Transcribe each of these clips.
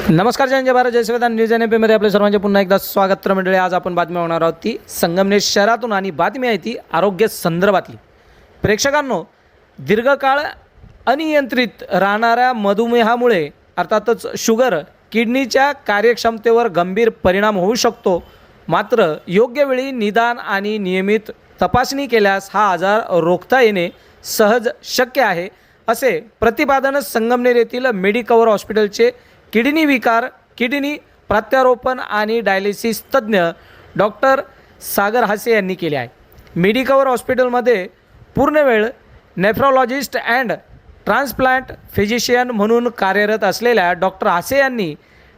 नमस्कार, जय भारत, जय संविधान news NP मध्ये आपले सर्वांचे पुन्हा एकदा स्वागत. तर मंडळी, आज आपण बातमी होणार आहोत ती संगमनेर शहरातून आणि बातमी आहे ती आरोग्य संदर्भातली. प्रेक्षकांनो, दीर्घकाळ अनियंत्रित राहणाऱ्या मधुमेहामुळे अर्थातच शुगर किडनीच्या कार्यक्षमतेवर गंभीर परिणाम होऊ शकतो. मात्र योग्य वेळी निदान आणि नियमित तपासणी केल्यास हा आजार रोखता येणे सहज शक्य आहे, असे प्रतिपादन संगमनेर येथील मेडिकवर हॉस्पिटलचे किडनी विकार, किडनी प्रत्यारोपण आणि डायलिसिस तज्ज्ञ डॉक्टर सागर हासे यांनी केले आहे. मेडिकवर हॉस्पिटलमध्ये पूर्णवेळ नेफ्रोलॉजिस्ट अँड ट्रान्सप्लांट फिजिशियन म्हणून कार्यरत असलेल्या डॉक्टर हासे यांनी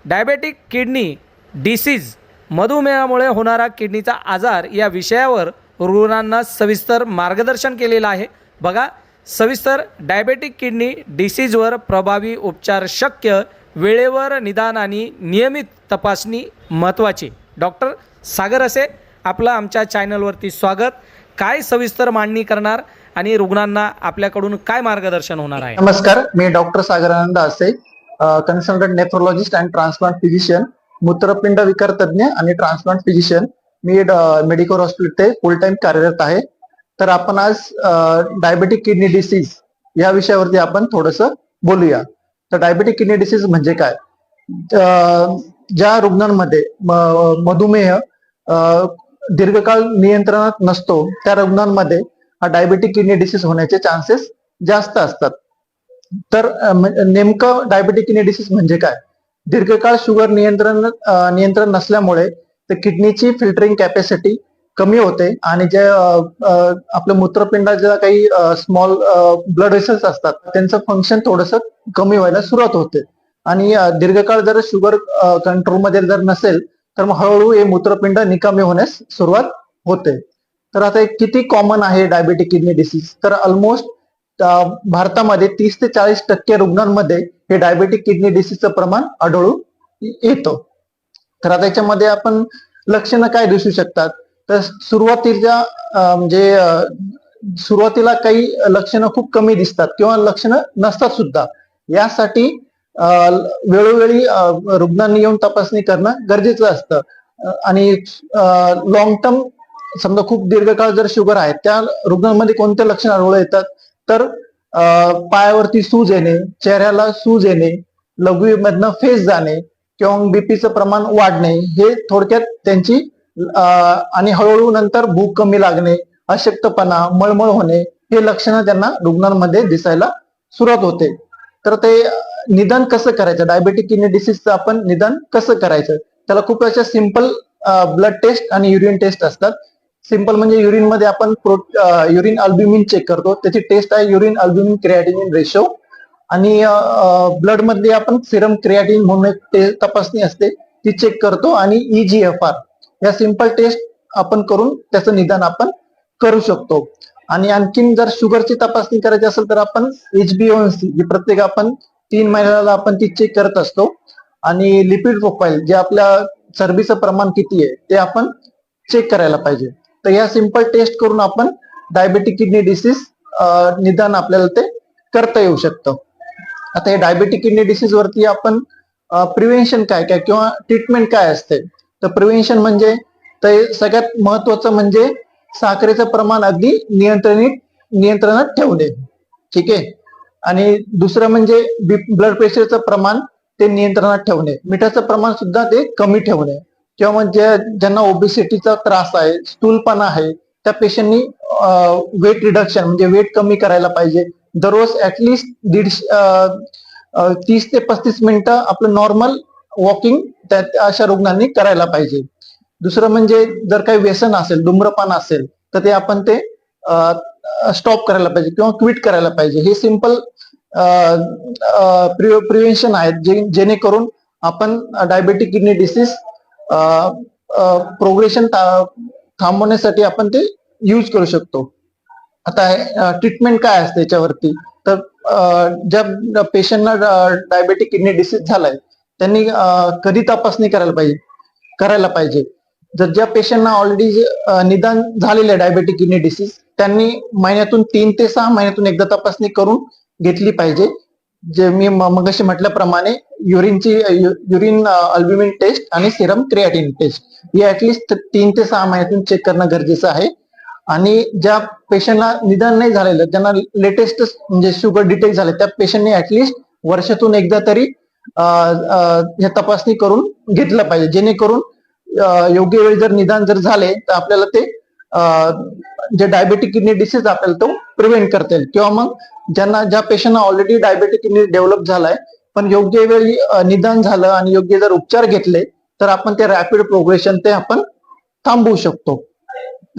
डायबेटिक किडनी डिसीज, मधुमेहामुळे होणारा किडनीचा आजार या विषयावर रुग्णांना सविस्तर मार्गदर्शन केलेलं आहे. बघा, सविस्तर डायबेटिक किडनी डिसीजवर प्रभावी उपचार शक्य, वेळेवर निदान आणि नियमित तपासणी महत्त्वाची. डॉक्टर सागर हासे, आपलं आमच्या चॅनलवरती स्वागत. काय सविस्तर मांडणी करणार आणि रुग्णांना आपल्याकडून काय मार्गदर्शन होणार आहे? नमस्कार, मी doctor Sagar Anand Hase, consultant nephrologist and transplant physician, मूत्रपिंड विकार तज्ज्ञ आणि ट्रान्सप्लांट फिजिशियन. मी मेडिकल हॉस्पिटल फुल टाइम कार्यरत आहे. तर आपण आज डायबेटिक किडनी डिसीज या विषयावरती आपण थोडंसं बोलूया. तर डायबेटिक किडनी डिसीज म्हणजे काय? ज्या रुग्णांमध्ये मधुमेह दीर्घकाळ नियंत्रणात नसतो त्या रुग्णांमध्ये हा डायबेटिक किडनी डिसीज होण्याचे चान्सेस जास्त असतात. तर नेमकं डायबेटिक किडनी डिसीज म्हणजे काय? दीर्घकाळ शुगर नियंत्रण नसल्यामुळे किडनीची फिल्टरिंग कॅपॅसिटी कमी होते आणि जे आपल्या मूत्रपिंडाच्या काही स्मॉल ब्लड वेसल्स असतात त्यांचं फंक्शन थोडंसं कमी व्हायला सुरुवात होते. आणि दीर्घकाळ जर शुगर कंट्रोलमध्ये जर नसेल तर मग हळूहळू हे मूत्रपिंड निकामी होण्यास सुरुवात होते. तर आता किती कॉमन आहे डायबेटिक किडनी डिसीज? तर ऑलमोस्ट भारतामध्ये 30 ते 40% रुग्णांमध्ये हे डायबेटिक किडनी डिसीजचं प्रमाण आढळून येतं. तर आता याच्यामध्ये आपण लक्षणं काय दिसू शकतात? तर सुरुवातीला काही लक्षणं खूप कमी दिसतात किंवा लक्षणं नसतात सुद्धा. यासाठी वेळोवेळी रुग्णांनी येऊन तपासणी करणं गरजेचं असतं. आणि लॉंग टर्म, समजा खूप दीर्घकाळ जर शुगर आहे त्या रुग्णांमध्ये कोणते लक्षण आढळून येतात? तर पायावरती सूज येणे, चेहऱ्याला सूज येणे, लघवीमधनं फेस जाणे किंवा बीपीचं प्रमाण वाढणे, हे थोडक्यात त्यांची आणि हळूहळू नंतर भूक कमी लागणे, अशक्तपणा, मळमळ होणे, हे लक्षणं त्यांना रुग्णांमध्ये दिसायला सुरुवात होते. तर ते निदान कसं करायचं? डायबेटिक किडनी डिसीजचं आपण निदान कसं करायचं? त्याला खूप अशा सिंपल ब्लड टेस्ट आणि युरिन टेस्ट असतात. सिंपल म्हणजे युरिन मध्ये आपण युरिन अल्ब्युमिन चेक करतो, त्याची टेस्ट आहे युरिन अल्ब्युमिन क्रिएटिनिन रेशो. आणि ब्लड मध्ये आपण सिरम क्रिएटिनिन म्हणून एक तपासणी असते, ती चेक करतो. आणि EGFR या सिंपल टेस्ट आपण करून त्याचं निदान आपण करू शकतो. आणि आणखीन जर शुगरची तपासणी करायची असेल तर आपण HbA1c जी प्रत्येक आपण 3 महिन्याला आपण ती चेक करत असतो. आणि लिपिड प्रोफाईल, जे आपल्या चरबीचं प्रमाण किती आहे ते आपण चेक करायला पाहिजे. तर या सिंपल टेस्ट करून आपण डायबेटिक किडनी डिसीज निदान आपल्याला ते करता येऊ शकतं. आता हे डायबेटिक किडनी डिसीज वरती आपण प्रिव्हेन्शन काय काय किंवा ट्रीटमेंट काय असते? तर प्रिव्हेन्शन म्हणजे सगळ्यात महत्वाचं म्हणजे साखरेचं प्रमाण अगदी नियंत्रणात ठेवणे. ठीक आहे. आणि दुसरं म्हणजे ब्लड प्रेशरचं प्रमाण ते नियंत्रणात ठेवणे, मिठाचं प्रमाण सुद्धा ते कमी ठेवणे. किंवा म्हणजे ज्यांना ओबेसिटीचा त्रास आहे, स्थूलपणा आहे, त्या पेशंटनी वेट रिडक्शन म्हणजे वेट कमी करायला पाहिजे. दररोज ऍटलिस्ट 30 ते 35 मिनिटं आपलं नॉर्मल वॉकिंग अशा रुग्णांनी करायला पाहिजे. दुसरं म्हणजे जर काही व्यसन असेल, धूम्रपान असेल, तर ते आपण ते स्टॉप करायला पाहिजे किंवा क्विट करायला पाहिजे. हे सिंपल प्रिव्हेन्शन आहेत जेणेकरून आपण डायबेटिक किडनी डिसीज प्रोग्रेशन थांबवण्यासाठी आपण ते यूज करू शकतो. आता ट्रीटमेंट काय असते याच्यावरती? तर ज्या पेशंटना डायबेटिक किडनी डिसीज झालाय त्यांनी कधी तपासणी करायला पाहिजे? जर ज्या पेशंटना ऑलरेडी निदान झालेलं आहे डायबेटिक किडनी डिसीज, त्यांनी महिन्यातून 3 ते 6 महिन्यातून एकदा तपासणी करून घेतली पाहिजे. जे मी मगाशी म्हटल्याप्रमाणे युरिन अल्ब्युमिन टेस्ट आणि सिरम क्रिएटिन टेस्ट ही ऍटलिस्ट 3 ते 6 महिन्यातून चेक करणं गरजेचं आहे. आणि ज्या पेशंटला निदान नाही झालेलं, ज्यांना लेटेस्ट म्हणजे शुगर डिटेक्ट झाले, त्या पेशंटने ऍटलिस्ट वर्षातून एकदा तरी हे तपासणी करून घेतलं पाहिजे, जेणेकरून योग्य वेळी जर निदान जर झाले तर आपल्याला ते जे डायबेटिक किडनी डिसीज आपल्याला तो प्रिव्हेंट करता येईल. किंवा मग ज्या पेशंटना ऑलरेडी डायबेटिक किडनी डेव्हलप झालाय पण योग्य वेळी निदान झालं आणि योग्य जर उपचार घेतले तर आपण ते रॅपिड प्रोग्रेशन ते आपण थांबवू शकतो.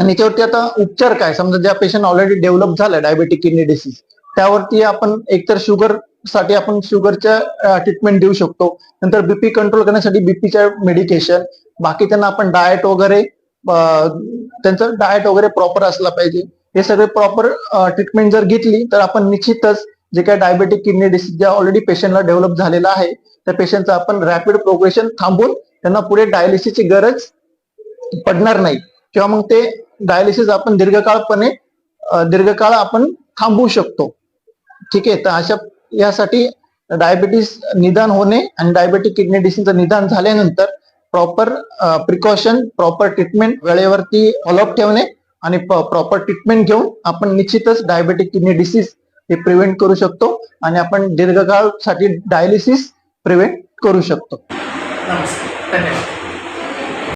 आणि याच्यावरती आता उपचार काय, समजा ज्या पेशंट ऑलरेडी डेव्हलप झालाय डायबेटिक किडनी डिसीज, त्यावरती आपण एकतर शुगर साठी आपण शुगरच्या ट्रीटमेंट देऊ शकतो, नंतर बीपी कंट्रोल करण्यासाठी बीपीच्या मेडिकेशन, बाकी त्यांना आपण डाएट वगैरे त्यांचं डाएट वगैरे प्रॉपर असला पाहिजे. हे सगळे प्रॉपर ट्रीटमेंट जर घेतली तर आपण निश्चितच जे काही डायबेटिक किडनी डिसीज ज्या ऑलरेडी पेशंटला डेव्हलप झालेला आहे त्या पेशंटचं आपण रॅपिड प्रोग्रेशन थांबून त्यांना पुढे डायलिसिसची गरज पडणार नाही, किंवा मग ते डायलिसिस आपण दीर्घकाळ आपण थांबवू शकतो. ठीक आहे. तर यासाठी डायबिटीस निदान होणे आणि डायबेटिक किडनी डिसीजचं निदान झाल्यानंतर प्रॉपर प्रिकॉशन, प्रॉपर ट्रीटमेंट, वेळेवरती फॉलोअप ठेवणे आणि प्रॉपर ट्रीटमेंट घेऊन आपण निश्चितच डायबेटिक किडनी डिसीज हे प्रिव्हेंट करू शकतो आणि आपण दीर्घकाळासाठी डायलिसिस प्रिव्हेंट करू शकतो. नमस्कार, धन्यवाद.